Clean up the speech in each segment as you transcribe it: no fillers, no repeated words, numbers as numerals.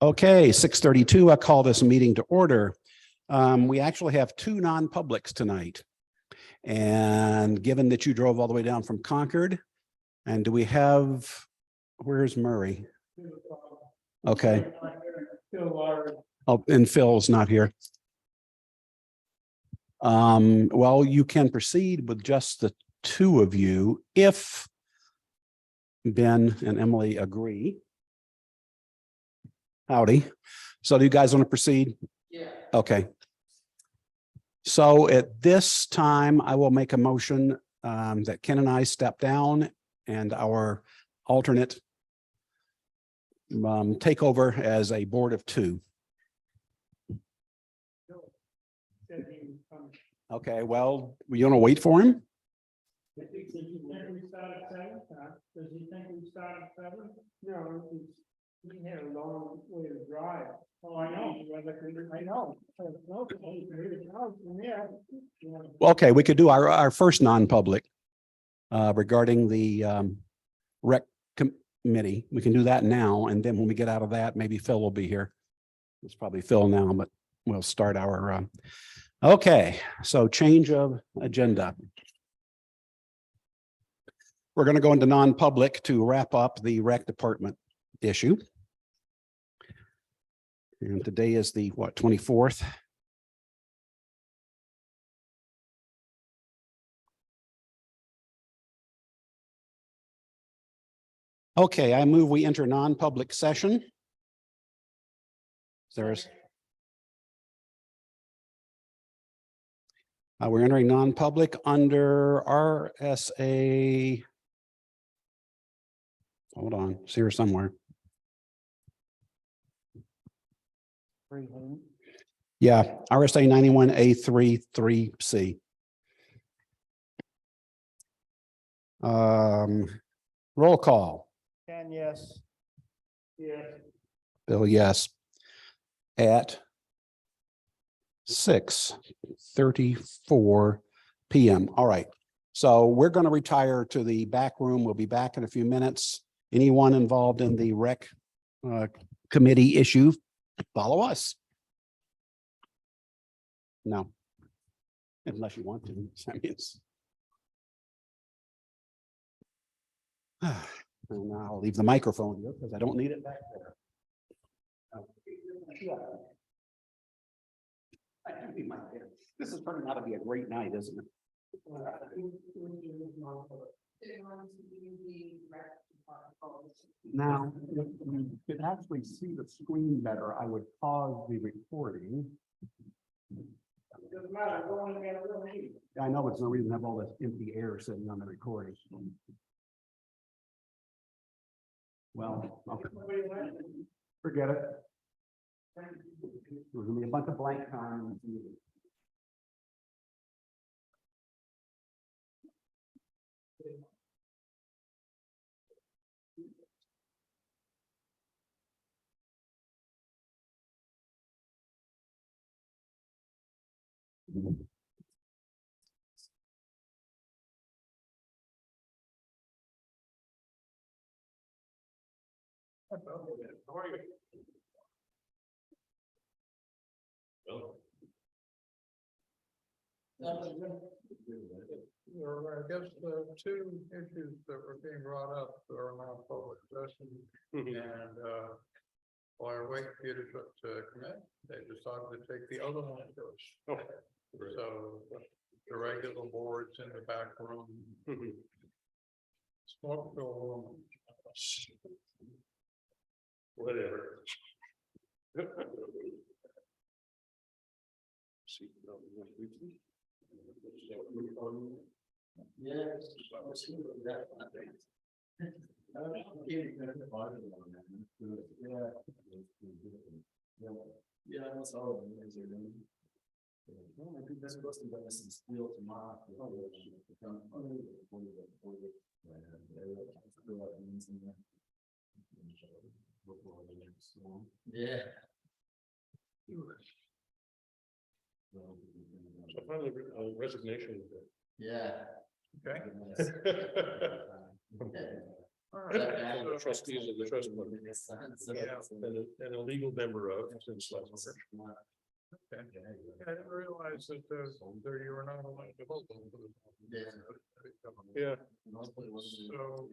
Okay, 6:32, I call this meeting to order. We actually have two non-publics tonight. And given that you drove all the way down from Concord, and do we have, where's Murray? Okay. Oh, and Phil's not here. Well, you can proceed with just the two of you if Ben and Emily agree. Howdy. So do you guys want to proceed? Yeah. Okay. So at this time, I will make a motion that Ken and I step down and our alternate take over as a board of two. Okay, well, you want to wait for him? Does he think we start at 7? Does he think we start at 7? No, he had a long way to drive. Oh, I know. I know. Okay, we could do our first non-public regarding the rec committee. We can do that now, and then when we get out of that, maybe Phil will be here. It's probably Phil now, but we'll start our okay, so change of agenda. We're going to go into non-public to wrap up the rec department issue. And today is the, what, 24th? Okay, I move we enter non-public session. There's we're entering non-public under RSA. Hold on, it's here somewhere. Yeah, RSA 91A3(3)(C). Roll call. Ken, yes. Yes. Bill, yes. At 6:34 p.m. All right. So we're going to retire to the back room. We'll be back in a few minutes. Anyone involved in the rec committee issue, follow us. No, unless you want to. That means. And I'll leave the microphone here because I don't need it back there. This is turning out to be a great night, isn't it? Now, if you could actually see the screen better, I would pause the recording. Doesn't matter. I know it's no reason to have all this empty air sitting on the recording. Well, okay. Forget it. There's gonna be a bunch of blank time. How are you? There are, I guess, two issues that were being brought up that are now public session, and while we're waiting for you to commit, they decided to take the other one first. So the regular boards in the back room, smoke room, whatever. Yes. Yeah, that's all of them. I think that's supposed to be some steel tomorrow. Yeah. So finally, resignation. Yeah. Okay. All right, And the so- trustees of the trust fund. Yeah. And a legal member of since last March. Okay. I didn't realize that there you were not allowed to vote. Yeah. So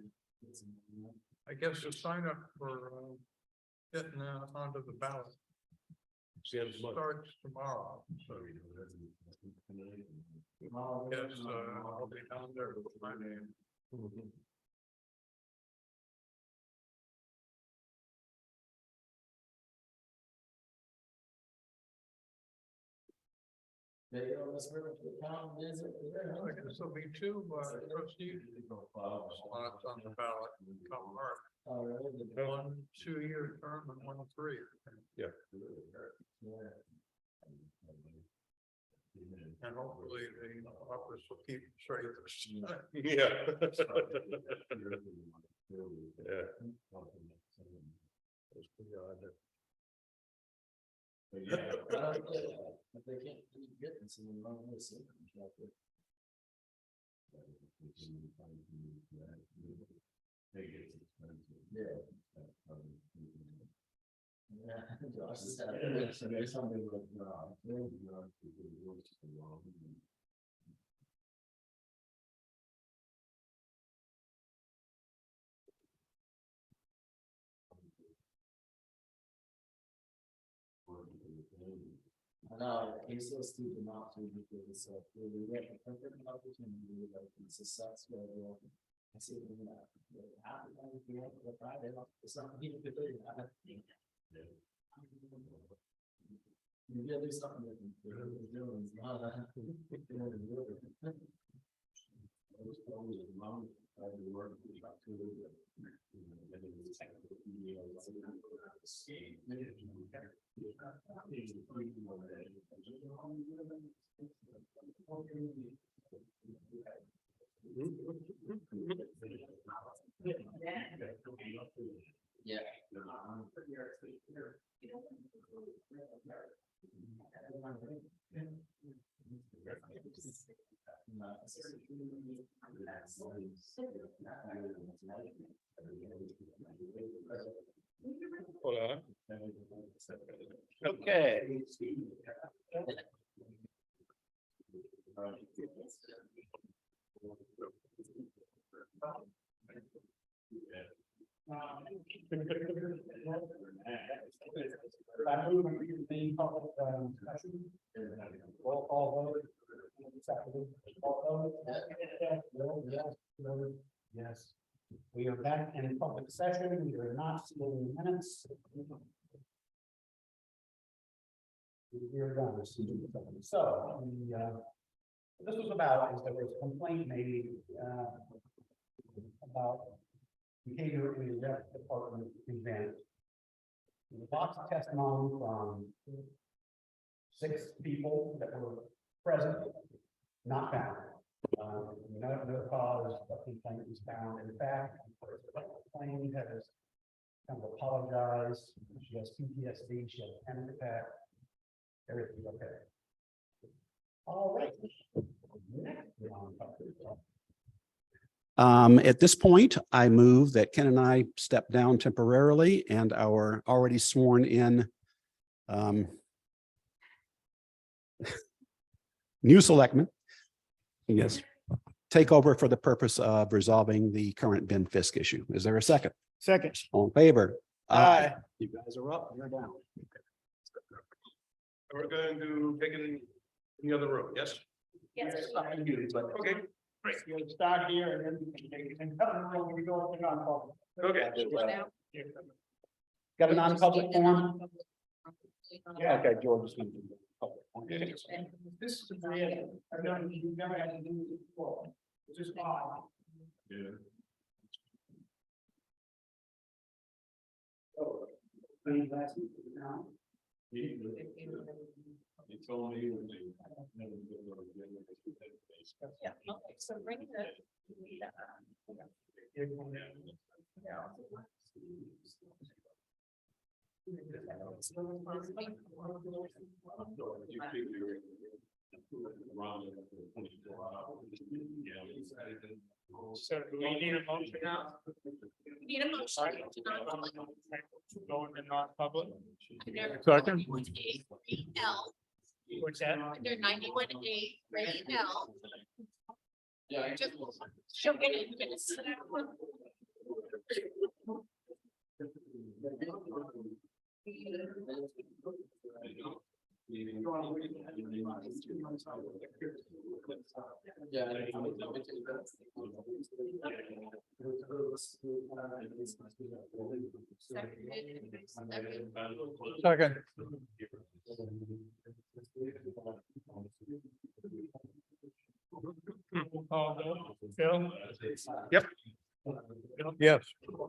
I guess the sign up for getting onto the ballot It's the end of the month. starts tomorrow. So yes, I'll be down there with my name. Mhm. I guess there'll be two trustee slots on the ballot come March. One 2-year term and one 3. Yeah. And hopefully the office will keep straight. Yeah. Yeah. That's pretty odd. No, he's so stupid not to because we get a perfect opportunity like it's a successful. I see it in that. Half the time we have the Friday, it's not even the day. You get this something that you're doing. It's not that. I was always around, I had to work with about 2 years. And it was technical emails. Yeah. Hold on. Okay. Yes, we are back in public session. We are not seeing minutes. We are done. So, this was about, is there was a complaint made, about behavior in the rec department event. There was lots of testimony from 6 people that were present, not found. No cause of complaint was found. In fact, the complaint has kind of apologized. She has PTSD, she has a panic attack. Everything's okay. All right. Next, At this point, I move that Ken and I step down temporarily and our already sworn in new selectman, yes, take over for the purpose of resolving the current Ben Fisk issue. Is there a second? Second. All in favor? Aye. You guys are up, you're down. We're going to take it in the other room, yes? Yes. Okay, great. You'll start here and then we can take it in the room when we go to non-public. Okay. Got a non-public form? Okay, George is going to do the public form. This is really, I don't, you've never had to do this before. It's just odd. Yeah. Oh, I mean, last week, now. He told me. Yeah, okay, so bring the. So do we need a motion now? Need a motion to non-public. Go into non-public. Under Second. 91A3L, What's that? under 91A3L. Yeah. Just she'll get it in minutes. Second. Phil? Yep. Yes. Okay.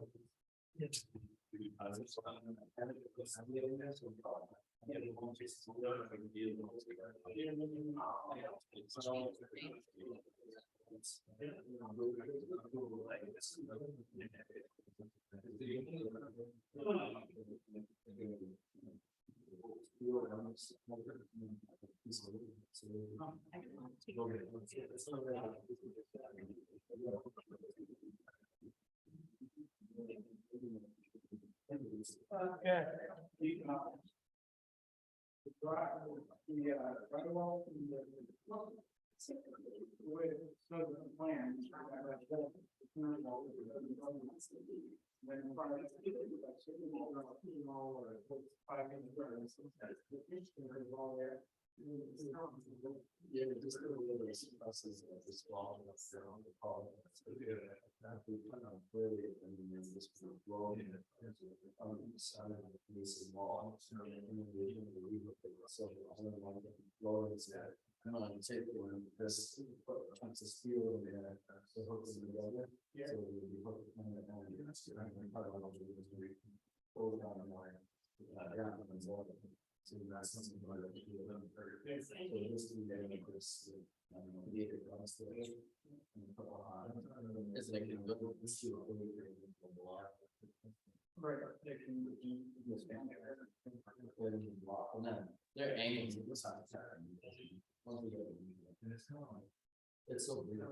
They're angles at the side. It's so weird.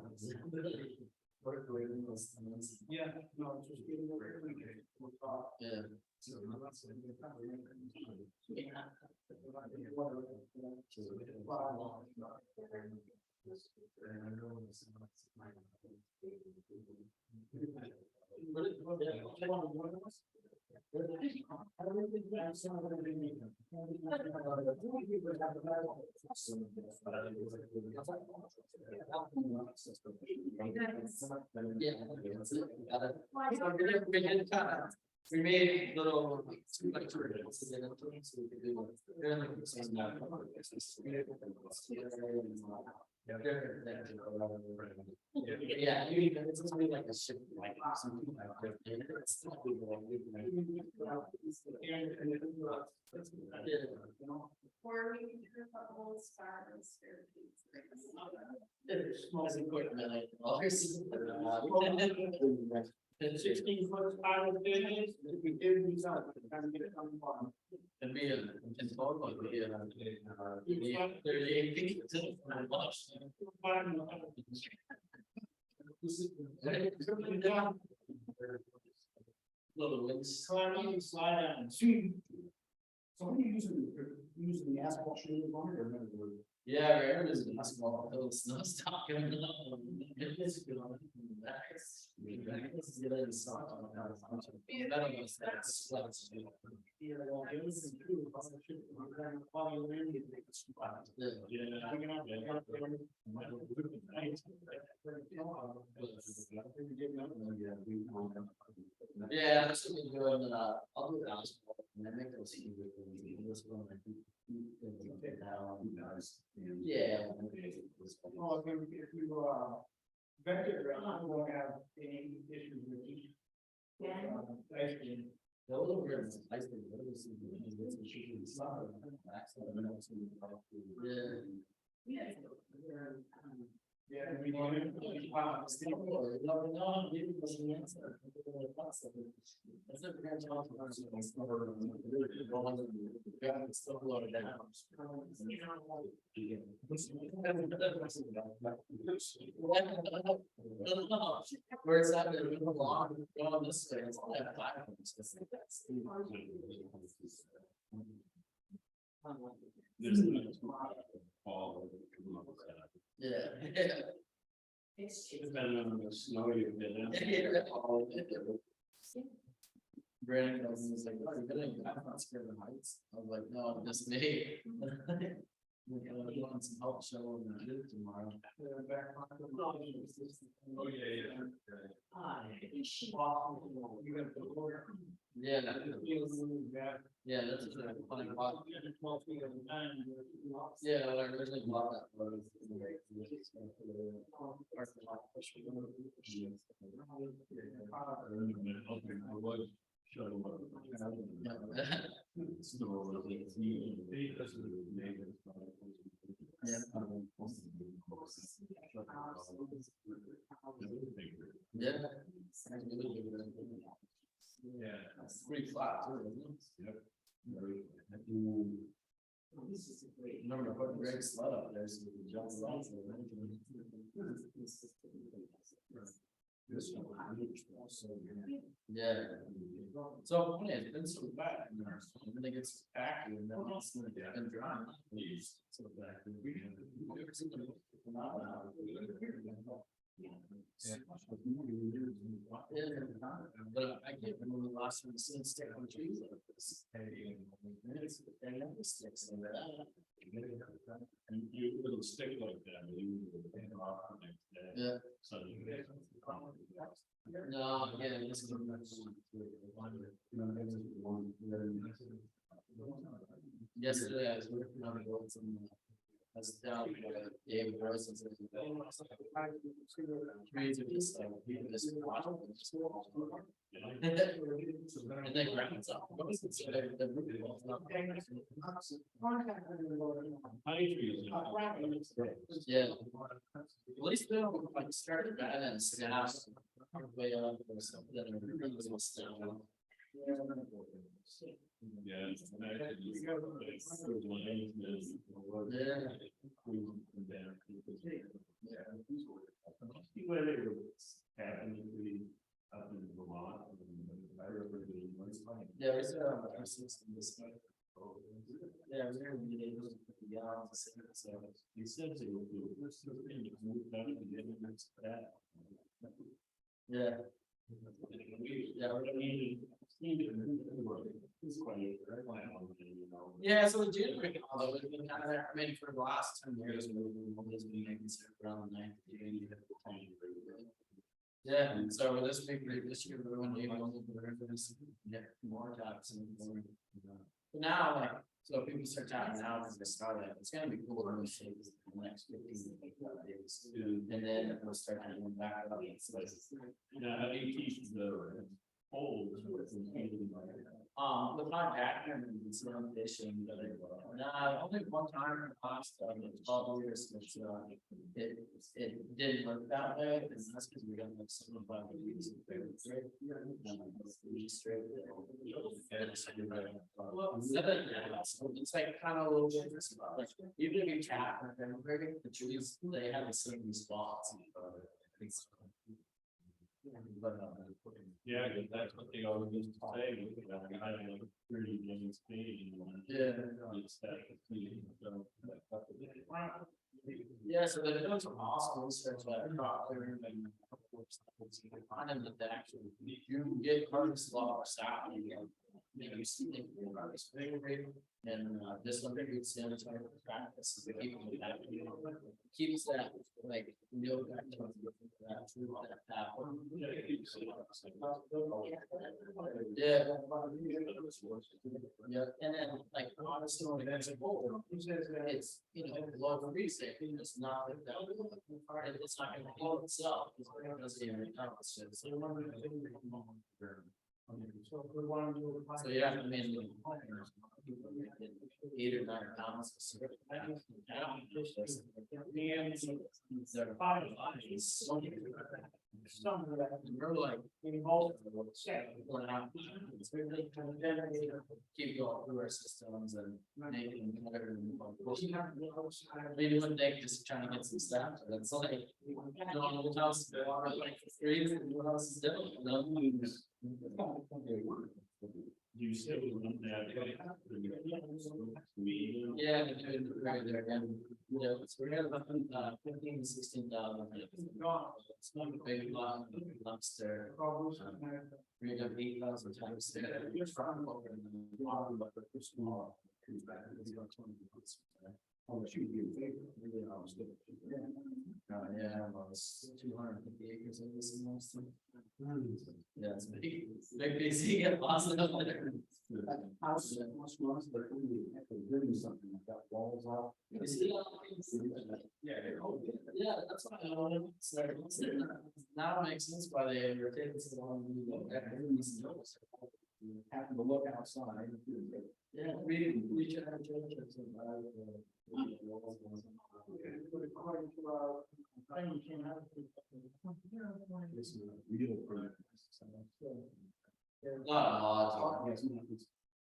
Yeah, no, it's just getting over it. Yeah. We made little. Yeah, it's just like a ship, like something like Or we can do a whole star and staircase. Smells equipment. 16 foot high business, if we did these out, kind of get it on the bottom. It'd be in total, it'd be 38 feet. Little wings. Climbing, slide down. So what are you using the asphalt shingles on it or no? Yeah, right, there's a small little snow stock going on. It's good on this is good as stock on yeah, that's what we're doing. I'll do that. And I make those easy. This one, I do. Yeah. Well, if you vector around, you won't have any issues with each. The little bit is nice thing, but it's yeah. Yeah, we No, maybe it was the answer. That's a grand job. It's still loaded down. Where's that? Going this way. It's all that platforms. This is Paul. Yeah. It's been on the snow you've been in. Brandon was like, "Oh, you're gonna get out scared of heights." I was like, "No, just me." We want some help showing that tomorrow. Oh, yeah. Yeah. Yeah, that's a funny part. Yeah, I originally bought that. Road. I was shutting up. Yeah. Yeah. It's pretty flat too, isn't it? Remember putting Greg's sled up there so we can jump along. Yeah. So funny, it's been so bad. And then it gets back and then it's been dry. So back. But I can't remember the last time I seen stick on trees like this. They never sticks in that. And you little stick like that, you would take it off the next day. Yeah. So you No, yeah, this is. Yesterday I was working on the roads and I was down David Rose and said, trees are just like, people just watch them. And then grounds up. Yeah. At least they don't like start bad and snap way up or something. Yeah. Yeah, there's a system this way. Yeah, I was there when they was beyond the city, so He says he will do this. yeah. Yeah, so the generator, although it's been kind of there, I mean, for the last 10 years, we've been making stuff around the 90. Yeah, and so this year, we're going to be able to get more taps and more. But now, like, so people start tapping now because they started, it's gonna be cool in the shapes in the next 15 days. And then we'll start going back up. Yeah, how do you teach the poles? With my background in some fishing, but only one time in the last 12 years, which it didn't work that way, and that's because we got like 75 degrees of favorite straight. Well, it's like kind of a little bit, like, even if you tap, the trees, they have the same spots. Yeah, because that's what they always used to say. I have like 30 games speed. Yeah. It's that. Yeah, so they're doing some awesome research that finding that they actually, you can get carbon slots out. You see it, and this one good sanitary practice is keeps that like no yeah, and then like honestly, it's low freezing. It's not like that. It's not going to heal itself. So yeah, I mean, 8 or 9 pounds. We're like, keep going through our systems and making better. Maybe one day just trying to get some staff, that's like, what else, like, what else is different? You still want that. Yeah, we're doing right there again. You know, so we're at about 15 to 16,000. It's not a big lot, lobster. We got 8,000 times there. Yeah, about 250 acres of this and most. Yeah, it's big, busy, get lots of them there. Yeah, that's why I don't know. Now it makes sense why they were taking so long to look at these notes. Having to look outside. Yeah, we should have judges and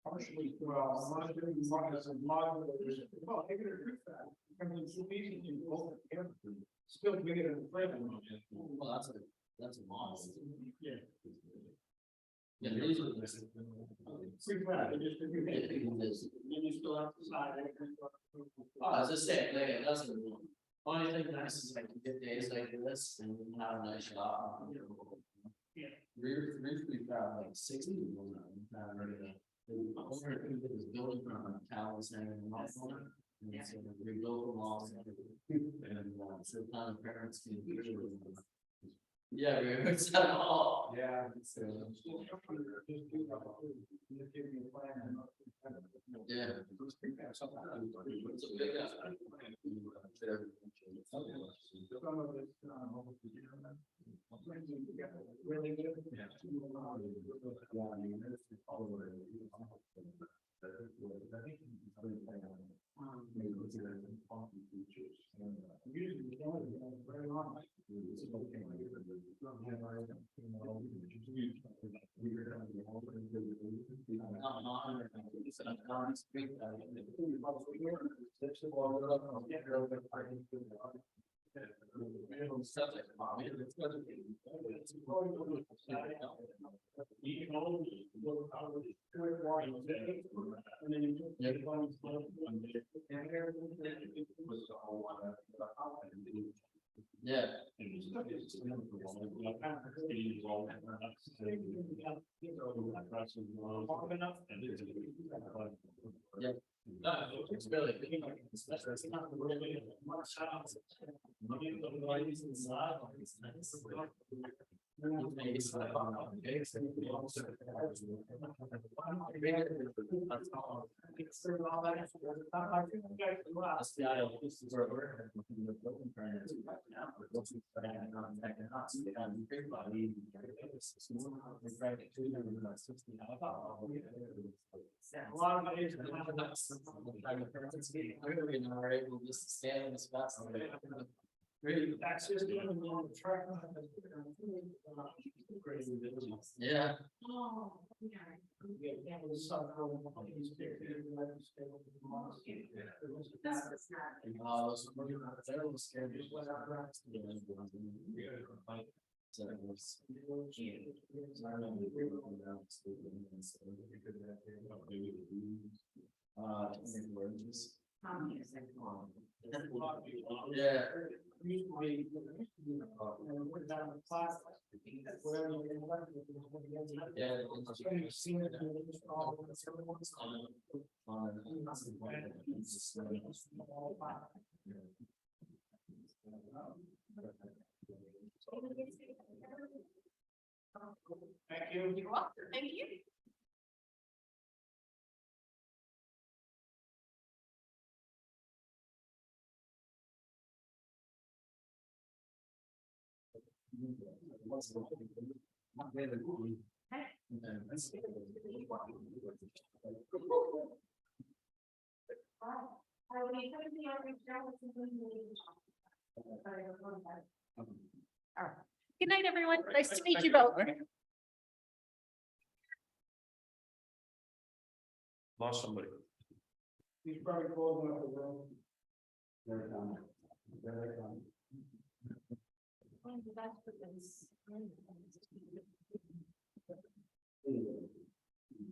Partially, well, well, they could agree with that. I mean, it's easy to both together. Still bigger than the frame. well, that's a model. Yeah. Yeah, these are. Free flat, they just agree. Then you still have to decide. Oh, as I said, like, it doesn't. Only thing nice is like good days like this and have a nice shop. Yeah. We've got like 60 people now. This building from towers and all that. And so we built them all. And so kind of parents can. Yeah, we heard that all. Yeah. Yeah. It's a big Really good. Yeah. Yeah. No, it's really big, especially it's not really much house. Maybe the ladies inside, it's nice. Maybe it's like, okay, so we also. That's all. It's all that. That's the idea. This is where we're. A lot of it. We're not able to just stand in this fast. Really, that's just doing it on the track. Yeah. Yeah. Thank you. You're welcome. Thank you. Good night, everyone. Nice to meet you both. Lost somebody. He's probably closing up the room. There they come. There they come.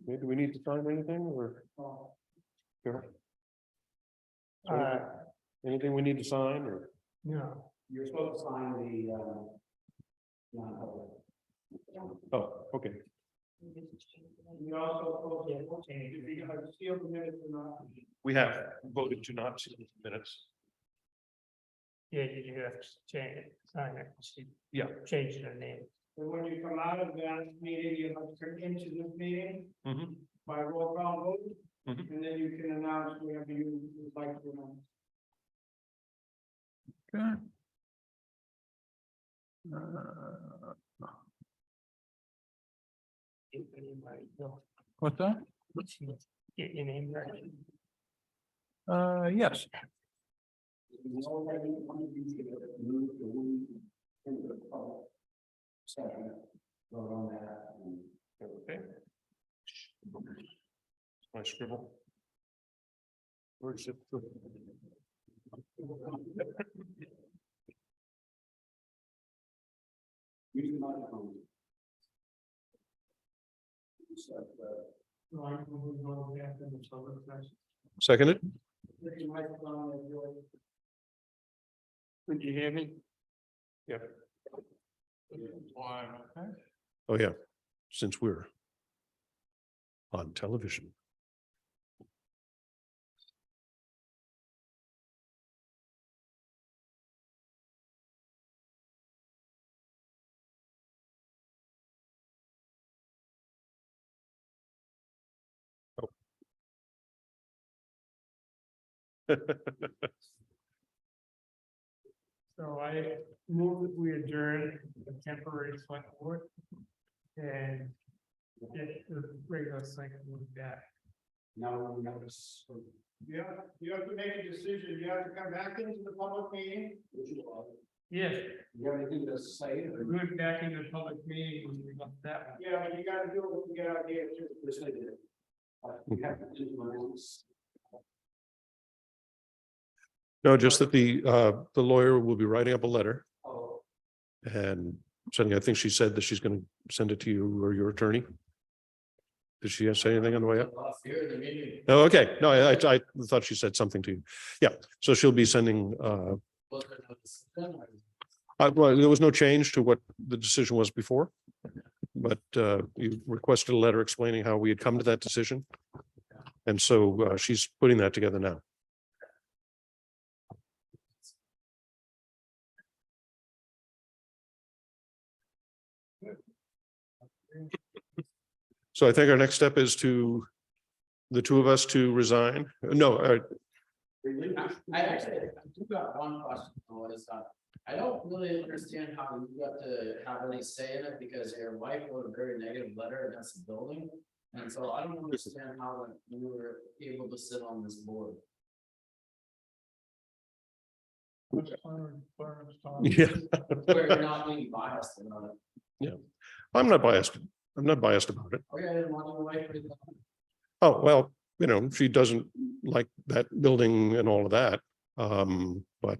Okay, do we need to sign anything or? Sure. Anything we need to sign or? No. You're supposed to sign the, non-public. Oh, okay. We also closed the change. If you have sealed the minutes or not. We have voted to not see the minutes. Yeah, you have to change it, sign it. Yeah. Change the name. And when you come out of that meeting, you have to come into this meeting Mhm. by roll call vote. Mhm. And then you can announce whatever you would like to announce. Okay. What's that? Get your name right. Yes. Vote on that. Okay. My scribble. Where's it? Use the microphone. Seconded? Could you hear me? Yeah. Oh, yeah, since we're on television. Oh. So I move that we adjourn the temporary select board. And get the regular select board back. No notice. You have to make a decision. You have to come back into the public meeting. Yes. You have anything to say? Or? We're going back into the public meeting when we left that one. Yeah, but you gotta do it when we get out here too. Yes, I did. You have to do my notes. No, just that the lawyer will be writing up a letter Oh, and sending, I think she said that she's going to send it to you or your attorney. Did she say anything on the way up? Oh, okay. No, I thought she said something to you. Yeah, so she'll be sending, well, there was no change to what the decision was before. But you requested a letter explaining how we had come to that decision. And so she's putting that together now. So I think our next step is to the two of us to resign. No, I actually do got one question on what is done. I don't really understand how you got to have any say in it because your wife wrote a very negative letter against the building. And so I don't understand how you were able to sit on this board. yeah, Where you're not being biased about it. yeah. I'm not biased. I'm not biased about it. Okay, I didn't want your wife to. Oh, well, you know, she doesn't like that building and all of that. But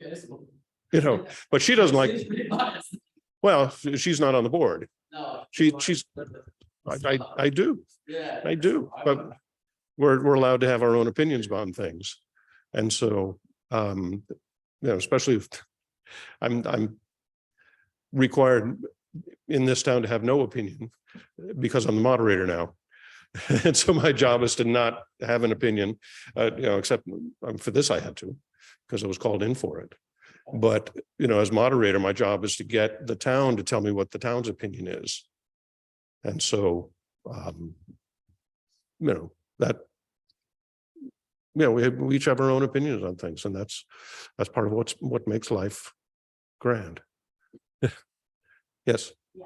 Okay, so. you know, but she doesn't like, Seems pretty biased. well, she's not on the board. No. She's, I do, Yeah. I do, but we're allowed to have our own opinions on things. And so, you know, especially if I'm required in this town to have no opinion because I'm the moderator now. And so my job is to not have an opinion, you know, except for this I had to, because I was called in for it. But, you know, as moderator, my job is to get the town to tell me what the town's opinion is. And so, you know, that, you know, we each have our own opinions on things, and that's part of what makes life grand. Yes. Yeah.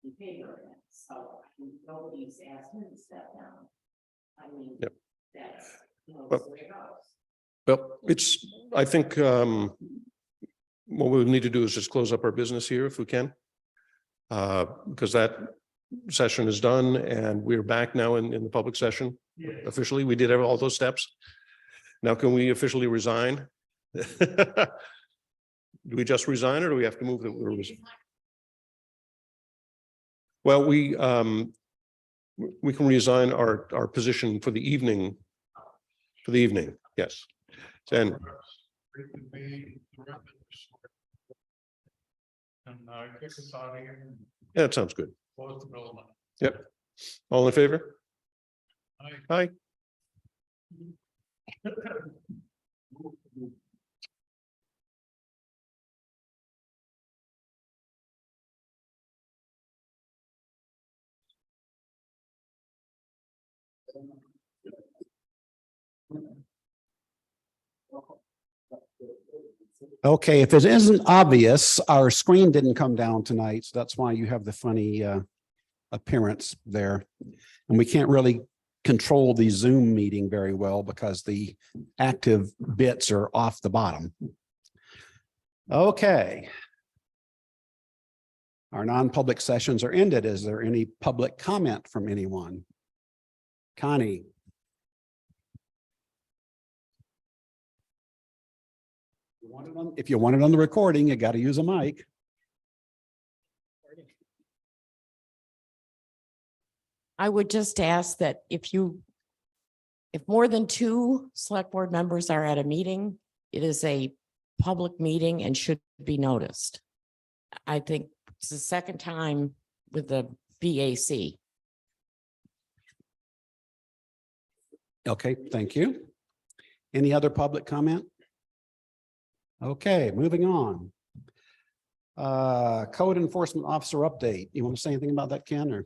You pay your rent, so nobody's asked him to step down. I mean, Yep. that's, Well- the way it goes. Well, I think, what we need to do is just close up our business here if we can. Because that session is done and we're back now in the public session. Yeah. Officially, we did all those steps. Now can we officially resign? Do we just resign or do we have to move that we're resigning? Well, we can resign our position for the evening. For the evening, yes. And It could be the records. And kick us out of here and yeah, that sounds good. close the building. Yep. All in favor? Aye. Aye. Okay, if it isn't obvious, our screen didn't come down tonight, so that's why you have the funny appearance there. And we can't really control the Zoom meeting very well because the active bits are off the bottom. Okay. Our non-public sessions are ended. Is there any public comment from anyone? Connie? If you want it on the recording, you got to use a mic. I would just ask that if more than 2 select board members are at a meeting, it is a public meeting and should be noticed. I think it's the second time with the BAC. Okay, thank you. Any other public comment? Okay, moving on. Code enforcement officer update. You want to say anything about that, Ken, or?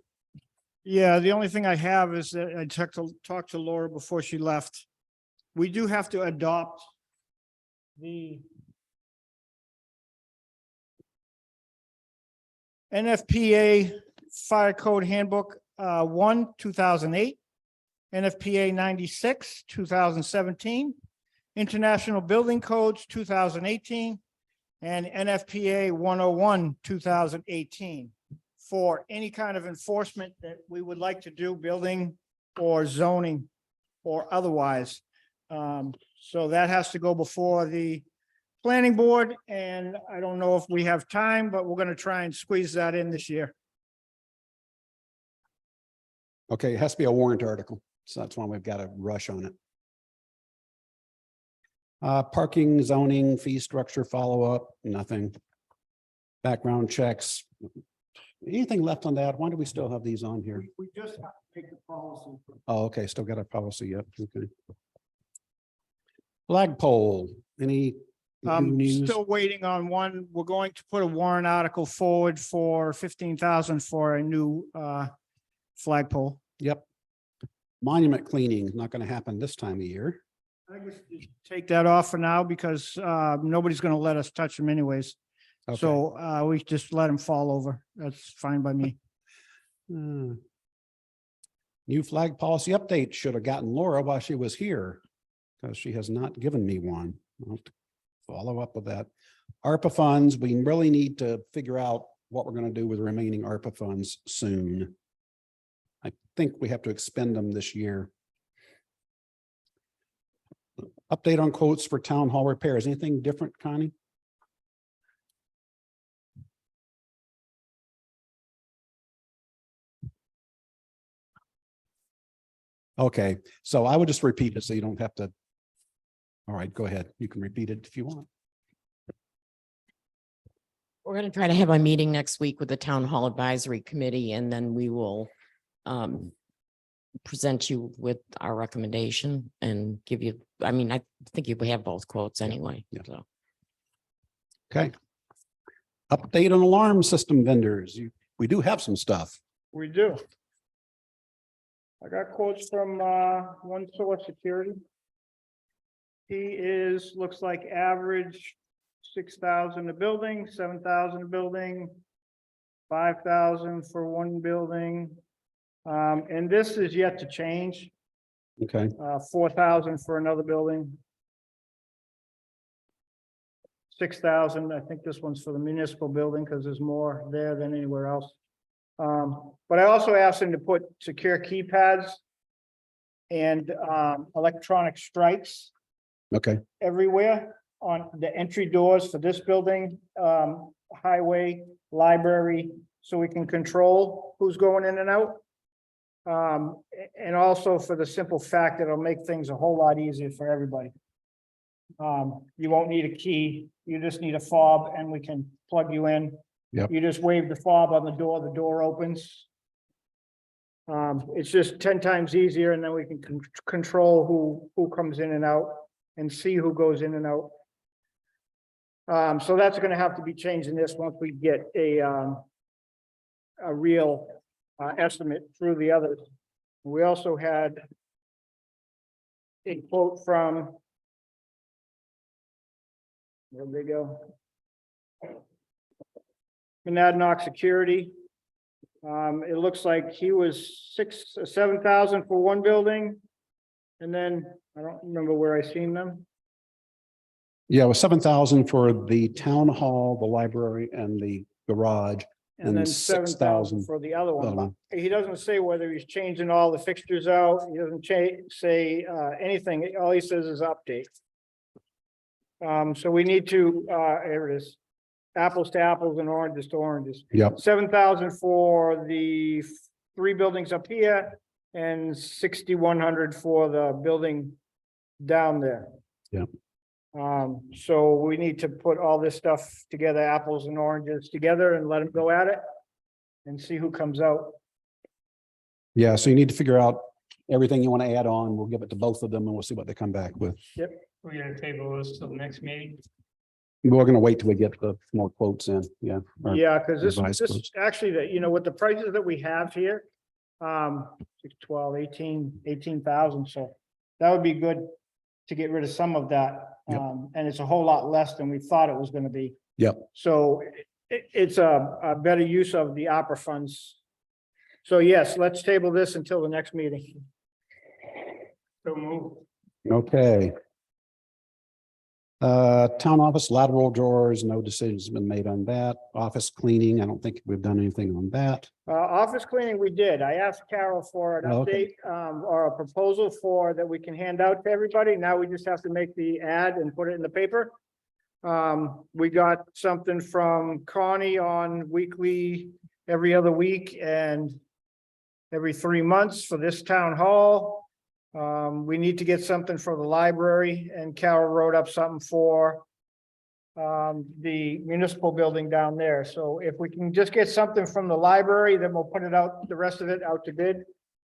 Yeah, the only thing I have is that I talked to Laura before she left. We do have to adopt the NFPA Fire Code Handbook 1, 2008, NFPA 96, 2017, International Building Codes 2018, and NFPA 101, 2018. For any kind of enforcement that we would like to do, building or zoning or otherwise. So that has to go before the planning board, and I don't know if we have time, but we're gonna try and squeeze that in this year. Okay, it has to be a warrant article, so that's why we've got to rush on it. Parking, zoning, fee structure, follow-up, nothing. Background checks. Anything left on that? Why do we still have these on here? We just have to take the policy. Oh, okay, still got a policy, yep, okay. Flagpole, any new I'm news? still waiting on one. We're going to put a warrant article forward for 15,000 for a new flagpole. Yep. Monument cleaning is not going to happen this time of year. I think we should take that off for now because nobody's gonna let us touch them anyways. Okay. So we just let them fall over. That's fine by me. New flag policy update should have gotten Laura while she was here, because she has not given me one. I'll have to follow up with that. ARPA funds, we really need to figure out what we're going to do with the remaining ARPA funds soon. I think we have to expend them this year. Update on quotes for town hall repairs. Anything different, Connie? Okay, so I would just repeat it so you don't have to. All right, go ahead. You can repeat it if you want. We're going to try to have a meeting next week with the Town Hall Advisory Committee, and then we will present you with our recommendation and give you, I mean, I think you have both quotes anyway. Yeah. So. Okay. Update on alarm system vendors. We do have some stuff. We do. I got quotes from One Source Security. He looks like average 6,000 a building, 7,000 a building, 5,000 for one building, And this is yet to change, Okay, 4,000 for another building. 6,000, I think this one's for the municipal building because there's more there than anywhere else. But I also asked them to put secure keypads and electronic strikes okay, everywhere on the entry doors for this building, highway, library, so we can control who's going in and out. And also for the simple fact that it'll make things a whole lot easier for everybody. You won't need a key, you just need a fob and we can plug you in. Yep. You just wave the fob on the door opens. It's just 10 times easier and then we can control who comes in and out and see who goes in and out. So that's gonna have to be changed in this once we get a real estimate through the others. We also had a quote from, where'd they go? Monadnock Security. It looks like he was 7,000 for one building. And then I don't remember where I seen them. yeah, it was 7,000 for the town hall, the library and the garage. And then 7,000 for the other one. But he doesn't say whether he's changing all the fixtures out. He doesn't say anything. All he says is update. So we need to, here it is, apples to apples and oranges to oranges. Yep, 7,000 for the 3 buildings up here and 6,100 for the building down there. Yep. So we need to put all this stuff together, apples and oranges together and let them go at it and see who comes out. yeah, so you need to figure out everything you want to add on. We'll give it to both of them and we'll see what they come back with. We're gonna table this till the next meeting. We're gonna wait till we get the more quotes in, yeah. or- Yeah, because revised this quotes. actually, with the prices that we have here, 12, 18,000, so that would be good to get rid of some of that. Yep. And it's a whole lot less than we thought it was gonna be. Yep. So it's a better use of the ARPA funds. So yes, let's table this until the next meeting. So move. Okay. Town office lateral drawers, no decisions been made on that. Office cleaning, I don't think we've done anything on that. Office cleaning, we did. I asked Carol for an Okay. update, or a proposal for that we can hand out to everybody. Now we just have to make the ad and put it in the paper. We got something from Connie on weekly, every other week and every 3 months for this town hall. We need to get something for the library and Carol wrote up something for the municipal building down there. So if we can just get something from the library, then we'll put it out, the rest of it out to bid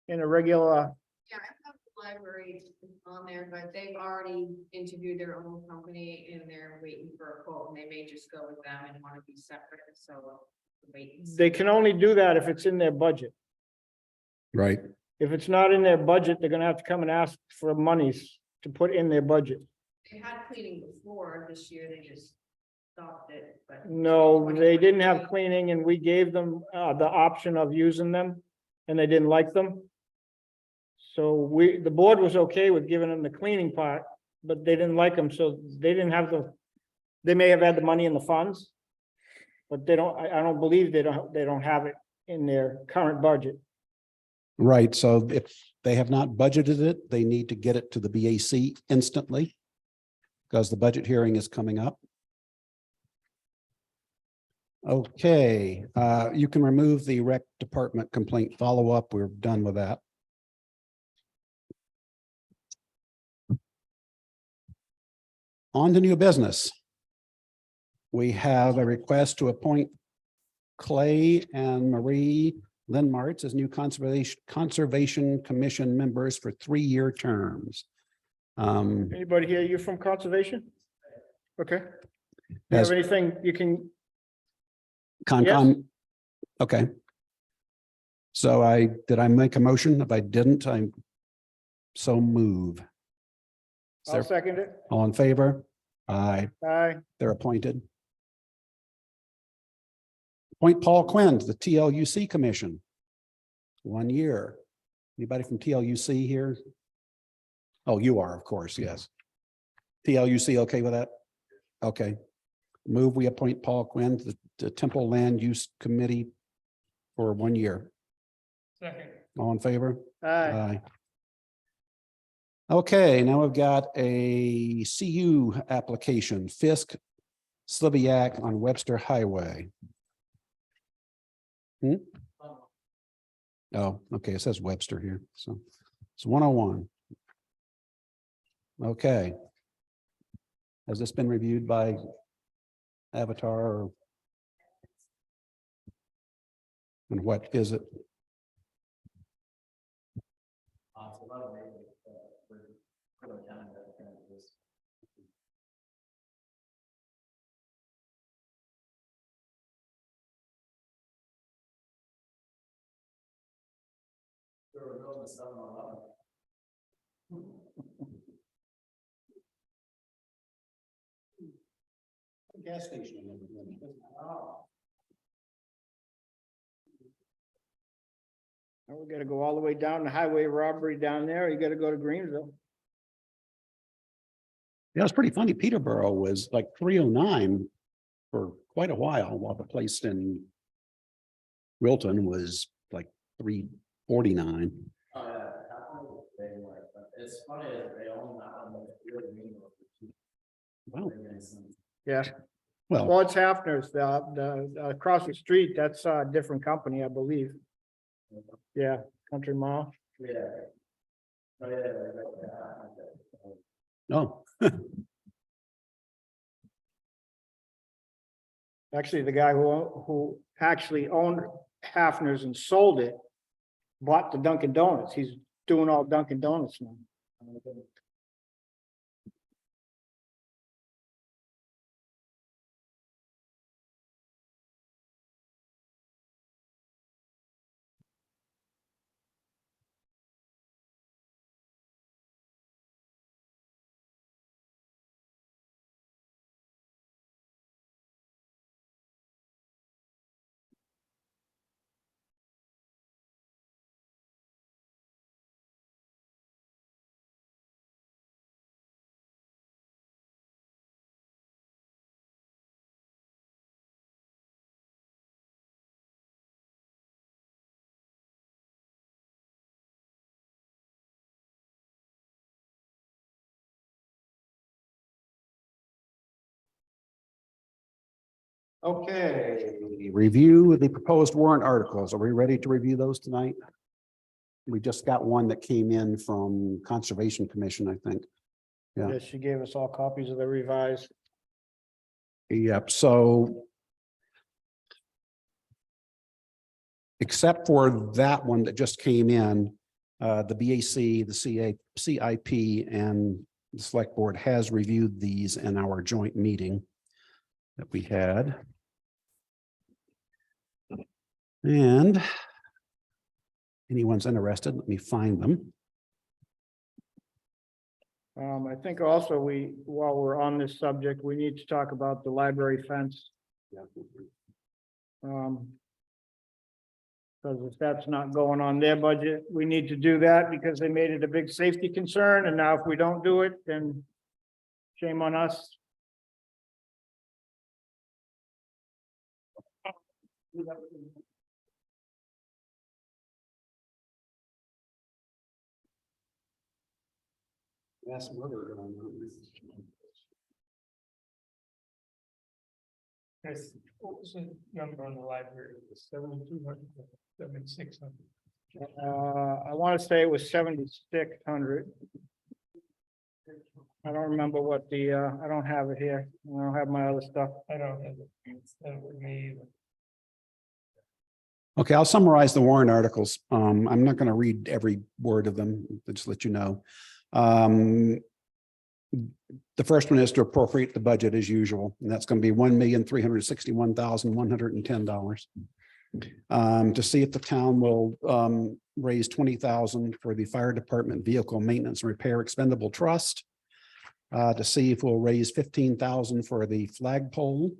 in a regular. Yeah, I have the library on there, but they've already interviewed their own company and they're waiting for a quote and they may just go with them and want to be separate, so wait. and see. They can only do that if it's in their budget. Right. If it's not in their budget, they're gonna have to come and ask for monies to put in their budget. They had cleaning before this year, they just stopped it, but. No, they didn't have cleaning and we gave them the option of using them and they didn't like them. So the board was okay with giving them the cleaning part, but they didn't like them, so they didn't have they may have had the money in the funds. But they don't, I don't believe they don't have it in their current budget. Right, so if they have not budgeted it, they need to get it to the BAC instantly. Because the budget hearing is coming up. Okay, you can remove the rec department complaint follow-up. We're done with that. On to new business. We have a request to appoint Clay and Marie Lennartz as new Conservation Commission members for 3-year terms. Anybody here, you from conservation? Okay. You As- have anything you can, Concom. Okay. So did I make a motion? If I didn't, I so move. Is I'll there second it. all in favor? Aye, Aye. they're appointed. Appoint Paul Quinn to the TLUC Commission. 1 year. Anybody from TLUC here? Oh, you are, of course, yes. TLUC okay with that? Okay. Move, we appoint Paul Quinn to the Temple Land Use Committee for 1 year. Second. All in favor? Aye. Aye. Okay, now we've got a CU application, Fisk, Sliviak on Webster Highway. Oh, okay, it says Webster here, so it's 101. Okay. Has this been reviewed by Avatar or? And what is it? So by the way, for the county, that kind of is. They were building 7-Eleven. Gas station. Oh. Now we gotta go all the way down to highway robbery down there. You gotta go to Greensville. Yeah, it's pretty funny. Peterborough was like 309 for quite a while the place in Wilton was like 349. Oh, yeah, they were, but it's funny that they own that one. Wow. Yeah. Well, Well, it's Hafner's, the across the street, that's a different company, I believe. Yeah, Country Mile. Yeah. Oh, yeah, no, Actually, the guy who actually owned Hafner's and sold it, bought the Dunkin' Donuts. He's doing all Dunkin' Donuts now. okay. Review the proposed warrant articles. Are we ready to review those tonight? We just got one that came in from Conservation Commission, I think. Yeah. Yes, she gave us all copies of the revised. Yep, so. Except for that one that just came in, the BAC, the CIP, and the Select Board has reviewed these in our joint meeting that we had. And anyone's interested, let me find them. I think also while we're on this subject, we need to talk about the library fence. Because if that's not going on their budget, we need to do that because they made it a big safety concern, and now if we don't do it, then shame on us. Yes, Chris, what was the number on the library? 7,200, 7,600. I want to say it was 7,600. I don't remember what the, I don't have it here. I don't have my other stuff. I don't have it. That with me either. Okay, I'll summarize the warrant articles. I'm not going to read every word of them, just let you know. The first one is to appropriate the budget as usual, and that's going to be $1,361,110. To see if the town will raise $20,000 for the fire department vehicle maintenance and repair expendable trust. To see if we'll raise $15,000 for the flagpole.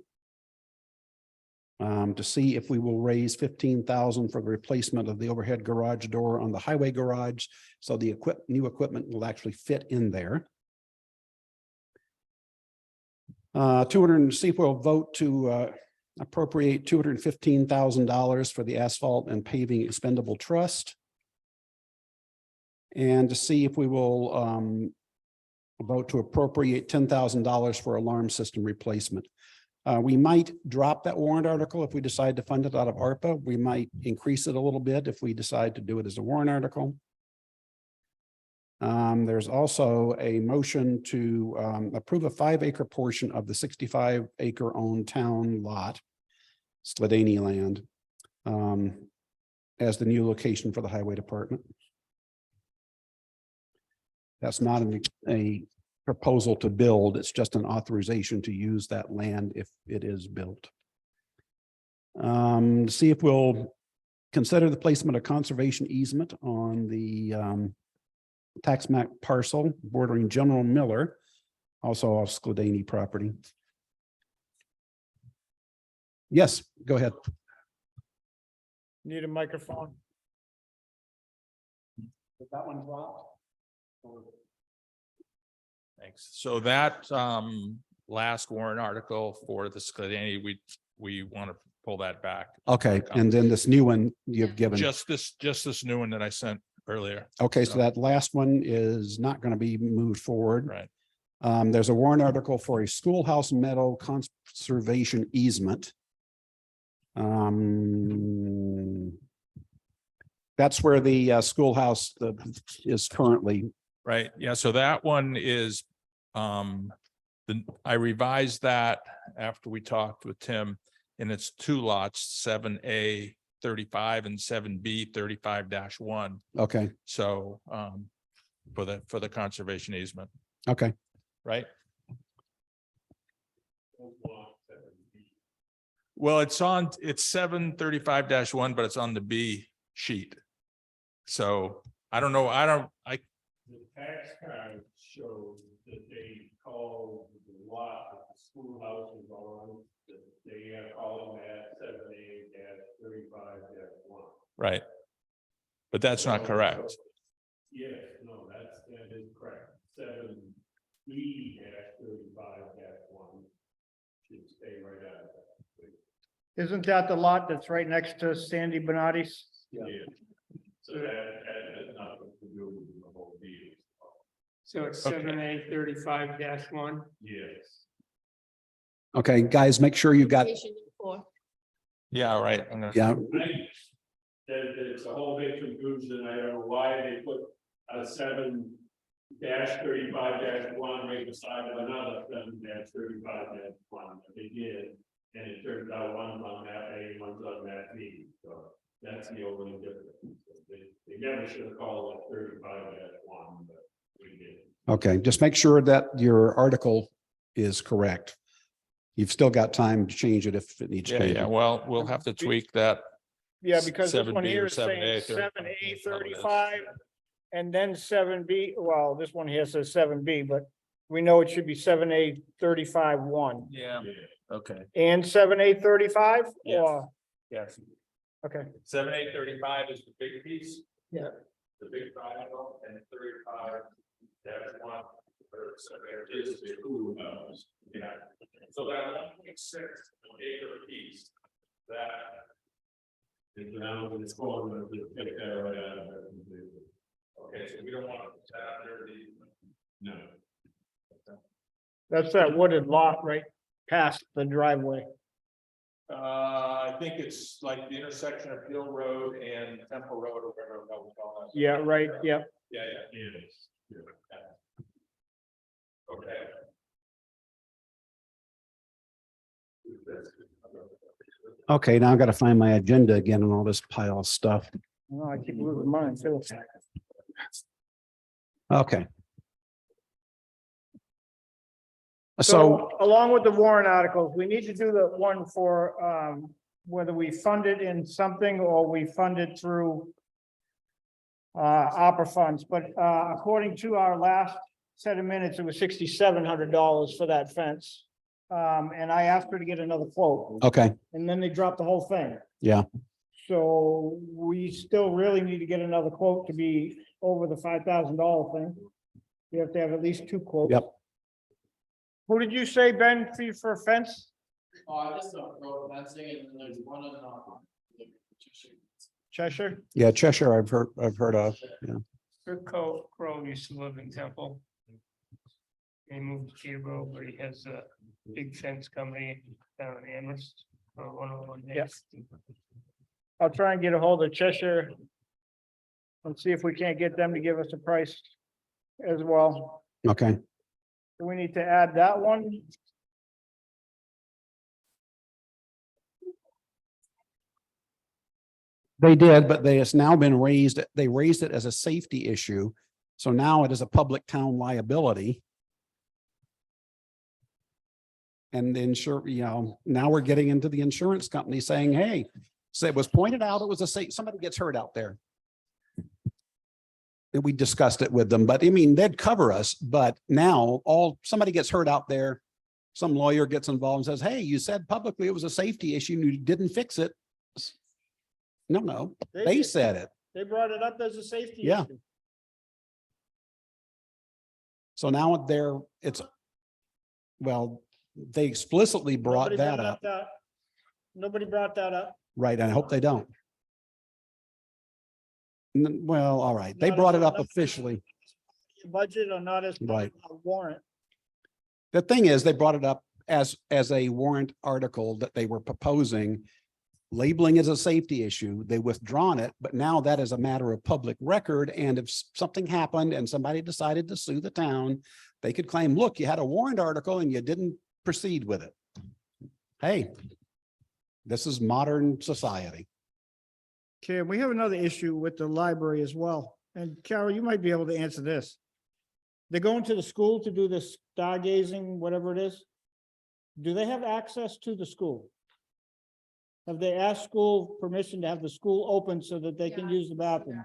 To see if we will raise 15,000 for the replacement of the overhead garage door on the highway garage. So the new equipment will actually fit in there. 200, see if we'll vote to appropriate $215,000 for the asphalt and paving expendable trust. And to see if we will vote to appropriate $10,000 for alarm system replacement. We might drop that warrant article if we decide to fund it out of ARPA. We might increase it a little bit if we decide to do it as a warrant article. There's also a motion to approve a 5-acre portion of the 65-acre owned town lot, Sliviak land, as the new location for the highway department. That's not a proposal to build, it's just an authorization to use that land if it is built. See if we'll consider the placement of conservation easement on the tax map parcel bordering General Miller, also off Sliviak property. Yes, go ahead. Need a microphone. But that one dropped. Thanks. So that last warrant article for the Sliviak, we want to pull that back. Okay, and then this new one you've given. Just this new one that I sent earlier. Okay, so that last one is not going to be moved forward. Right. There's a warrant article for a schoolhouse meadow conservation easement. That's where the schoolhouse is currently. Right. Yeah. So that one is, I revised that after we talked with Tim, and it's 2 lots, 7A 35 and 7B 35-1. Okay. So, for the conservation easement, Okay. right? Well, it's 735-1, but it's on the B sheet. So I don't know. The tax card shows that they call the lot that the schoolhouse is on, that they are calling that 7A-35-1. Right. But that's not correct. Yes, no, that is correct. 7B-35-1 should stay right out of that. Isn't that the lot that's right next to Sandy Benatti's? Yeah. So that has nothing to do with the whole deal. So it's Okay. 7A35-1. Yes. Okay, guys, make sure you got, Yeah, right. I'm gonna. yeah, It's a whole big confusion. I don't know why they put a 7-35-1 right beside of another 7-35-1. They did, and it turns out one's on that A, one's on that B. So that's the only difference. They never should have called it 35-1, but we did. okay, just make sure that your article is correct. You've still got time to change it if it needs Yeah, changing. yeah. Well, we'll have to tweak that. Yeah, because this one 7B here or is saying 7A, 7A35 and then 7B. Well, this one here says 7B, but we know it should be 7A35-1 Yeah. Okay. and 7A35 Yes. or, Yes. okay. 7A35 is the big piece. Yeah. The big triangle, and 35-1. So there is the schoolhouse. Yeah. So that 1.6 acre piece, that. And now when it's going, we'll take that right out of it. Okay, so we don't want to put that under the. No. That's that wooded lot right past the driveway. I think it's like the intersection of Hill Road and Temple Road or whatever that we call that. Yeah, right, yeah. Yeah, yeah. Yes. Okay. Okay, now I've got to find my agenda again and all this pile of stuff. No, I keep losing mine too. Okay. So, So along with the warrant articles, we need to do the one for whether we fund it in something or we fund it through ARPA funds, but according to our last set of minutes, it was $6,700 for that fence. And I asked her to get another quote, Okay, and then they dropped the whole thing. yeah, So we still really need to get another quote to be over the $5,000 thing. You have to have at least two quotes. yep. Who did you say, Ben, for a fence? Oh, I just don't know, that's it, and then there's one of them. Cheshire? Yeah, Cheshire, I've heard of. Yeah. Rick Crow used to live in Temple. He moved to Peterborough, but he has a big fence company down in Amherst. Or one of them. Yes. I'll try and get a hold of Cheshire. And see if we can't get them to give us a price as well. Okay, Do we need to add that one? they did, but it's now been raised, they raised it as a safety issue. So now it is a public town liability. And the now we're getting into the insurance company saying, hey, so it was pointed out, it was somebody gets hurt out there. And we discussed it with them, but I mean, they'd cover us, but now somebody gets hurt out there. Some lawyer gets involved and says, hey, you said publicly it was a safety issue and you didn't fix it. No, they did. said it. They brought it up as a safety Yeah. issue. So now they explicitly brought Nobody that brought up, that- Nobody brought that up. right? And I hope they don't. Well, all right, they Not brought as- it up not- officially. Budget or not as part Right. of a warrant. The thing is, they brought it up as a warrant article that they were proposing, labeling as a safety issue. They withdrawn it, but now that is a matter of public record. And if something happened and somebody decided to sue the town, they could claim, look, you had a warrant article and you didn't proceed with it. Hey, this is modern society. Okay, we have another issue with the library as well. And Carol, you might be able to answer this. They're going to the school to do this stargazing, whatever it is. Do they have access to the school? Have they asked school permission to have the school open so that they can Yeah. use the bathroom?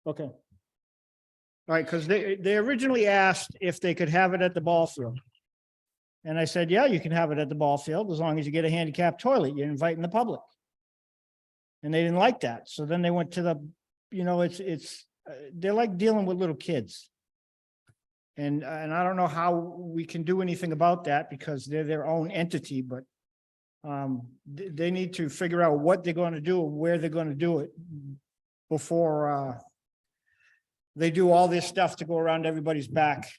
Okay. All right, because they originally asked if they could have it at the ball field. And I said, yeah, you can have it at the ball field as long as you get a handicap toilet. You're inviting the public. And they didn't like that. So then they went to they're like dealing with little kids. And I don't know how we can do anything about that because they're their own entity, but they need to figure out what they're going to do and where they're going to do it before they do all this stuff to go around everybody's back.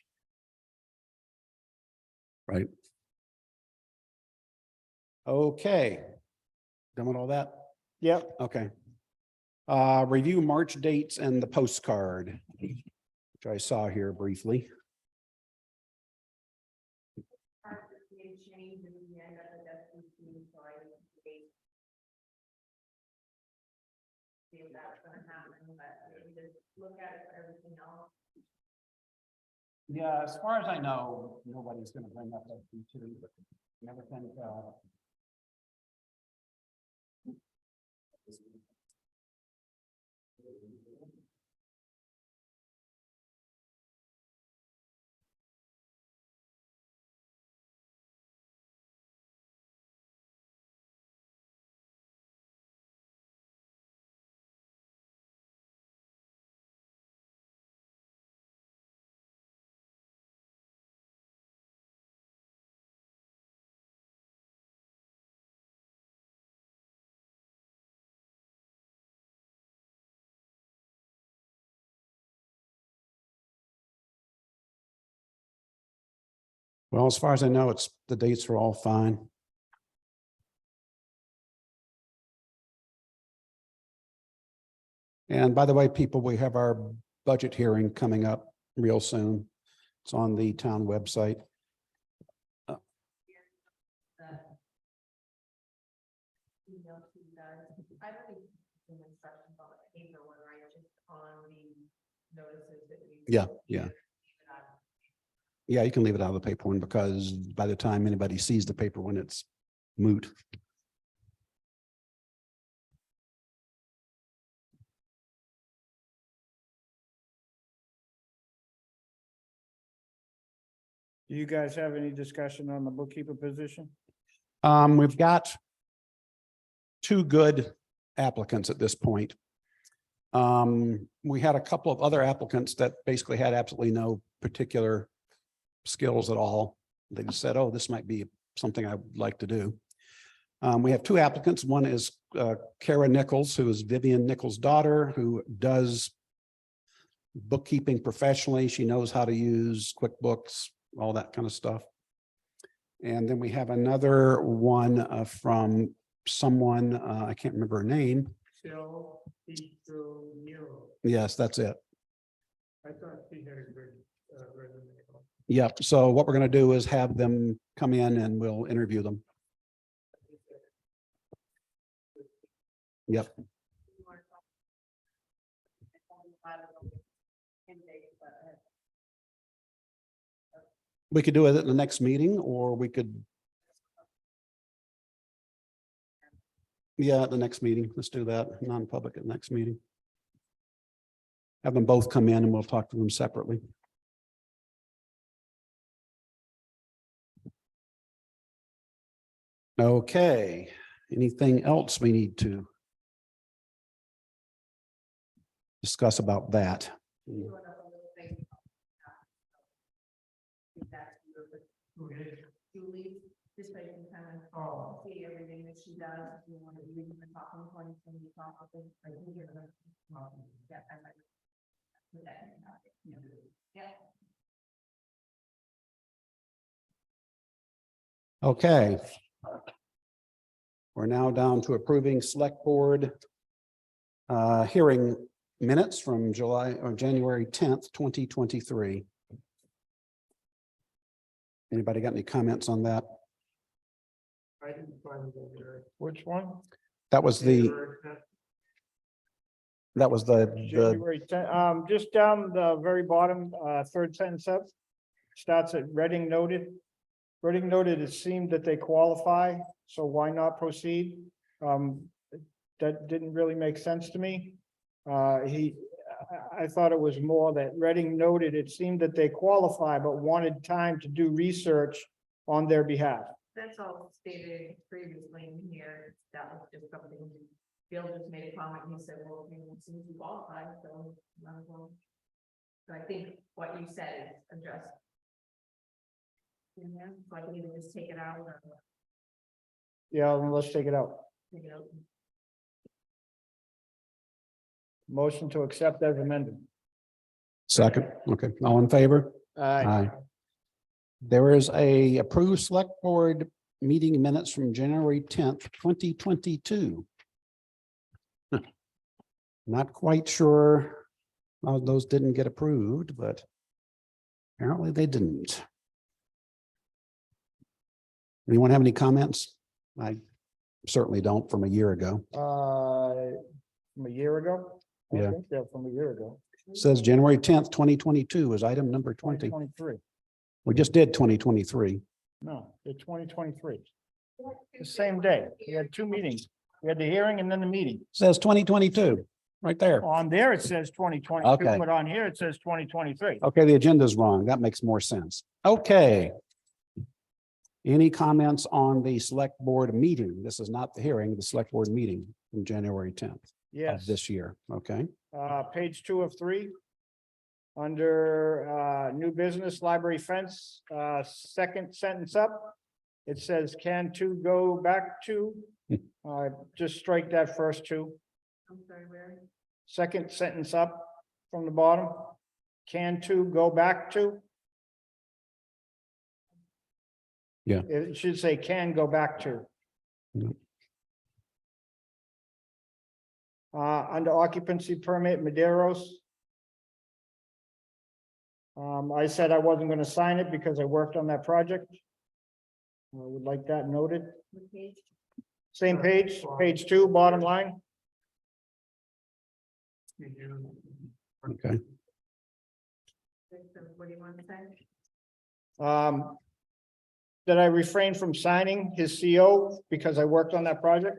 Right. Okay. Done with all that? Yep. Okay. Review March dates and the postcard, which I saw here briefly. See if that's gonna happen, but we just look at it for everything else. Yeah, as far as I know, nobody's gonna bring up that too, but never think, Well, as far as I know, the dates are all fine. And by the way, people, we have our budget hearing coming up real soon. It's on the town website. Email to you guys. I don't think some instructions on the paper one, right, just on the notices that we. Yeah. Yeah, you can leave it out of the paper one because by the time anybody sees the paper one, it's moot. Do you guys have any discussion on the bookkeeper position? We've got two good applicants at this point. We had a couple of other applicants that basically had absolutely no particular skills at all. They just said, oh, this might be something I would like to do. We have two applicants. One is Kara Nichols, who is Vivian Nichols' daughter, who does bookkeeping professionally. She knows how to use QuickBooks, all that kind of stuff. And then we have another one from someone, I can't remember her name. Phil, Yes, that's it. I thought he had a good resume. Yep. So what we're going to do is have them come in and we'll interview them. Yep. We could do it at the next meeting, or we could. Yeah, at the next meeting. Let's do that. Non-public at the next meeting. Have them both come in and we'll talk to them separately. Okay, anything else we need to discuss about that? Julie, just so you can kind of see everything that she does. If you want to read the talking points and you talk with them, I can give them. Yeah, I might. Put that in the packet. Yeah. Okay. We're now down to approving select board hearing minutes from January 10th, 2023. Anybody got any comments on that? I didn't find it in there. Which one? That was the January 10, just down the very bottom, third sentence up, starts at Reading noted. Reading noted, it seemed that they qualify, so why not proceed? That didn't really make sense to me. I thought it was more that Reading noted, it seemed that they qualify, but wanted time to do research on their behalf. That's all stated previously in here. That was just something Bill just made a comment. He said, well, it seems you qualified, so might as well. So I think what you said is addressed. Yeah, so I can either just take it out or Yeah, then let's take it out. take it out. Motion to accept as amended. second. Okay, all in favor? Aye. There is a approved select board meeting minutes from January 10th, 2022. Not quite sure how those didn't get approved, but apparently they didn't. Anyone have any comments? I certainly don't from a year ago. From a year ago? I Yeah. think they're from a year ago. Says January 10th, 2022 is item number 20. 2023. We just did 2023. No, they're 2023. The same day. We had two meetings. We had the hearing and then the meeting. Says 2022, right there. On there, it says 2022, Okay. but on here, it says 2023. Okay, the agenda's wrong. That makes more sense. Okay. Any comments on the select board meeting? This is not the hearing, the select board meeting from January 10th of Yes, this year. Okay, page 2 of 3. Under new business library fence, second sentence up. It says, can two go back to? Just strike that first two. I'm sorry, where? Second sentence up from the bottom. Can two go back to? Yeah. It should say can go back to. Yep. Under occupancy permit, Maderos. I said I wasn't going to sign it because I worked on that project. I would like that noted. What page? Same page, page 2, bottom line. okay. What do you want to say? That I refrained from signing his CO because I worked on that project.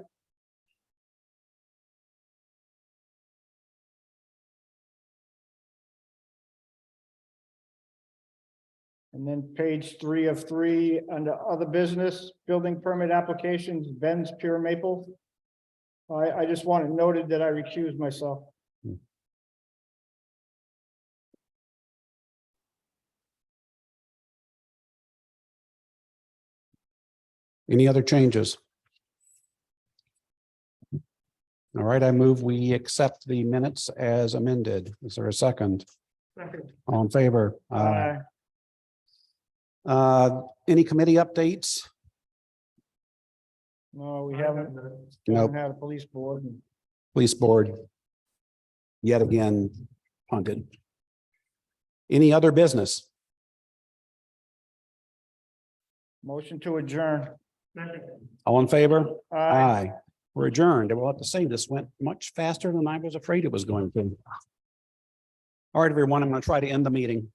And then page 3 of 3, under other business, building permit applications, Ben's Pure Maple. I just want it noted that I recuse myself. Any other changes? All right, I move we accept the minutes as amended. Is there a second? All in favor? Any committee updates? No, we haven't. Nope. Haven't had a police board. Police board. Yet again punted. Any other business? Motion to adjourn. All in favor? Aye. Aye. We're adjourned. I will have to say this went much faster than I was afraid it was going to. All right, everyone, I'm going to try to end the meeting.